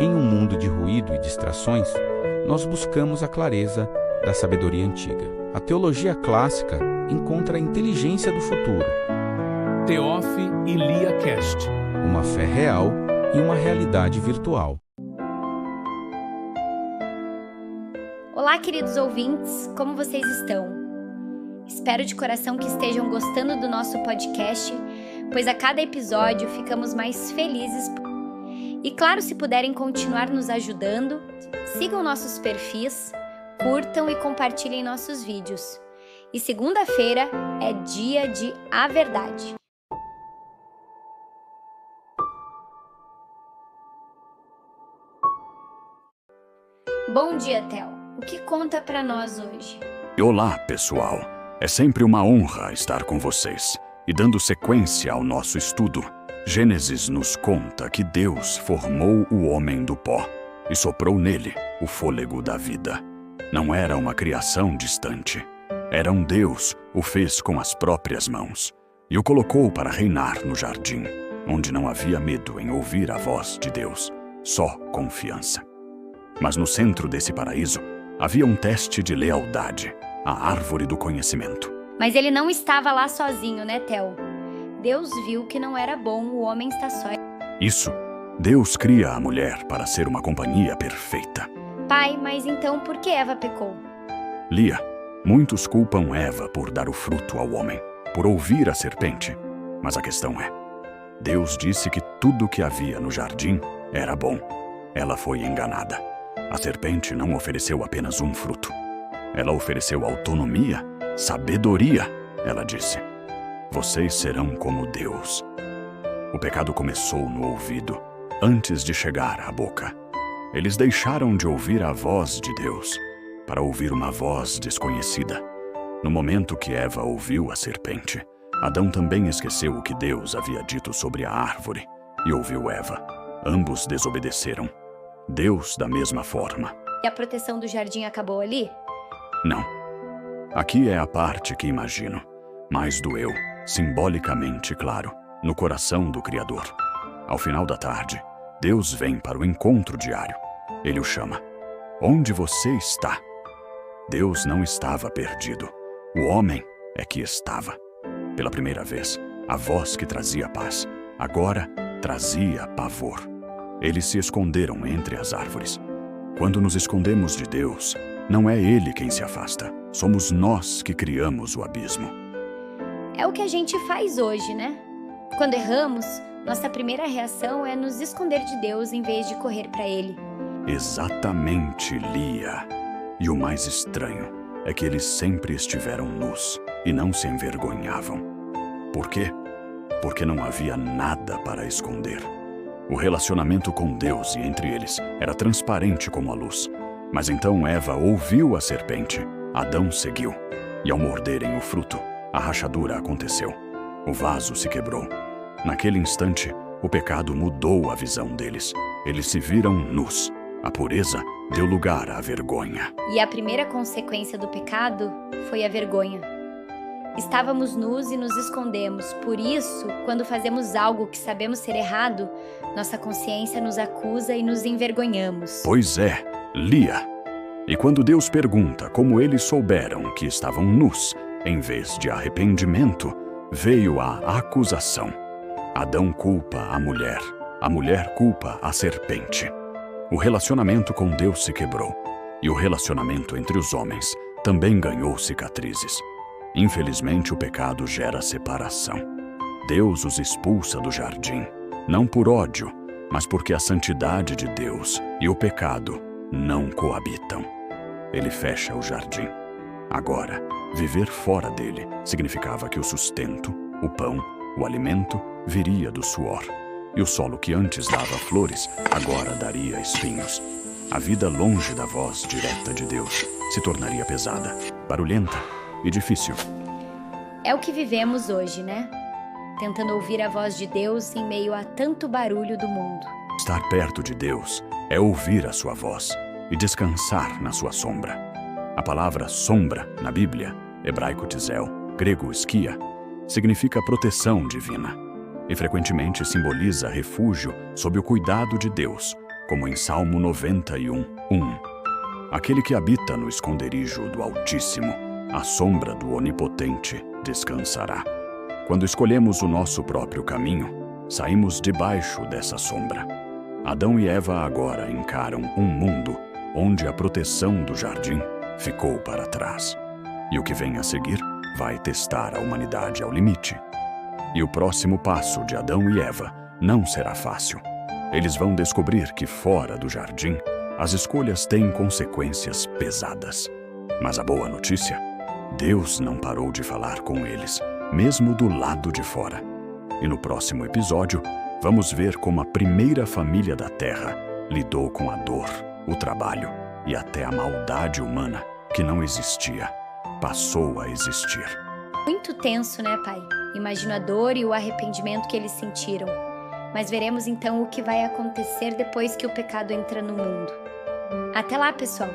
Em um mundo de ruído e distrações, nós buscamos a clareza da sabedoria antiga. A teologia clássica encontra a inteligência do futuro, Teof e Lia Cast. uma fé real e uma realidade virtual. Olá, queridos ouvintes, como vocês estão? Espero de coração que estejam gostando do nosso podcast, pois a cada episódio ficamos mais felizes. E claro, se puderem continuar nos ajudando, sigam nossos perfis, curtam e compartilhem nossos vídeos. E segunda-feira é dia de A Verdade. Bom dia, Theo. O que conta pra nós hoje? Olá, pessoal. É sempre uma honra estar com vocês. E dando sequência ao nosso estudo, Gênesis nos conta que Deus formou o homem do pó e soprou nele o fôlego da vida. Não era uma criação distante. Era um Deus, o fez com as próprias mãos e o colocou para reinar no jardim, onde não havia medo em ouvir a voz de Deus, só confiança. Mas no centro desse paraíso havia um teste de lealdade, a árvore do conhecimento. Mas ele não estava lá sozinho, né, Theo? Deus viu que não era bom o homem estar só. Isso, Deus cria a mulher para ser uma companhia perfeita. Pai, mas então por que Eva pecou? Lia, muitos culpam Eva por dar o fruto ao homem, por ouvir a serpente. Mas a questão é, Deus disse que tudo que havia no jardim era bom. Ela foi enganada. A serpente não ofereceu apenas um fruto. Ela ofereceu autonomia, sabedoria, ela disse. Vocês serão como Deus. O pecado começou no ouvido, antes de chegar à boca. Eles deixaram de ouvir a voz de Deus, para ouvir uma voz desconhecida. No momento que Eva ouviu a serpente, Adão também esqueceu o que Deus havia dito sobre a árvore e ouviu Eva. Ambos desobedeceram. Deus da mesma forma. E a proteção do jardim acabou ali? Não. Aqui é a parte que imagino, mas doeu, simbolicamente claro, no coração do Criador. Ao final da tarde, Deus vem para o encontro diário. Ele o chama. Onde você está? Deus não estava perdido. O homem é que estava. Pela primeira vez, a voz que trazia paz, agora trazia pavor. Eles se esconderam entre as árvores. Quando nos escondemos de Deus, não é Ele quem se afasta. Somos nós que criamos o abismo. É o que a gente faz hoje, né? Quando erramos, nossa primeira reação é nos esconder de Deus em vez de correr para Ele. Exatamente, Lia. E o mais estranho é que eles sempre estiveram nus e não se envergonhavam. Por quê? Porque não havia nada para esconder. O relacionamento com Deus e entre eles era transparente como a luz. Mas então Eva ouviu a serpente, Adão seguiu. E ao morderem o fruto, a rachadura aconteceu. O vaso se quebrou. Naquele instante, o pecado mudou a visão deles. Eles se viram nus. A pureza deu lugar à vergonha. E a primeira consequência do pecado foi a vergonha. Estávamos nus e nos escondemos. Por isso, quando fazemos algo que sabemos ser errado, nossa consciência nos acusa e nos envergonhamos. Pois é, Lia. E quando Deus pergunta como eles souberam que estavam nus, em vez de arrependimento, veio a acusação. Adão culpa a mulher culpa a serpente. O relacionamento com Deus se quebrou, e o relacionamento entre os homens também ganhou cicatrizes. Infelizmente, o pecado gera separação. Deus os expulsa do jardim, não por ódio, mas porque a santidade de Deus e o pecado não coabitam. Ele fecha o jardim. Agora, viver fora dele significava que o sustento, o pão, o alimento viria do suor. E o solo que antes dava flores, agora daria espinhos. A vida longe da voz direta de Deus se tornaria pesada, barulhenta e difícil. É o que vivemos hoje, né? Tentando ouvir a voz de Deus em meio a tanto barulho do mundo. Estar perto de Deus é ouvir a sua voz e descansar na sua sombra. A palavra sombra, na Bíblia, hebraico tzel, grego esquia, significa proteção divina e frequentemente simboliza refúgio sob o cuidado de Deus, como em Salmo 91:1. Aquele que habita no esconderijo do Altíssimo, à sombra do Onipotente, descansará. Quando escolhemos o nosso próprio caminho, saímos debaixo dessa sombra. Adão e Eva agora encaram um mundo onde a proteção do jardim ficou para trás. E o que vem a seguir vai testar a humanidade ao limite. E o próximo passo de Adão e Eva não será fácil. Eles vão descobrir que fora do jardim, as escolhas têm consequências pesadas. Mas a boa notícia: Deus não parou de falar com eles, mesmo do lado de fora. E no próximo episódio, vamos ver como a primeira família da Terra lidou com a dor, o trabalho e até a maldade humana que não existia, passou a existir. Muito tenso, né, pai? Imagino a dor e o arrependimento que eles sentiram. Mas veremos então o que vai acontecer depois que o pecado entra no mundo. Até lá, pessoal!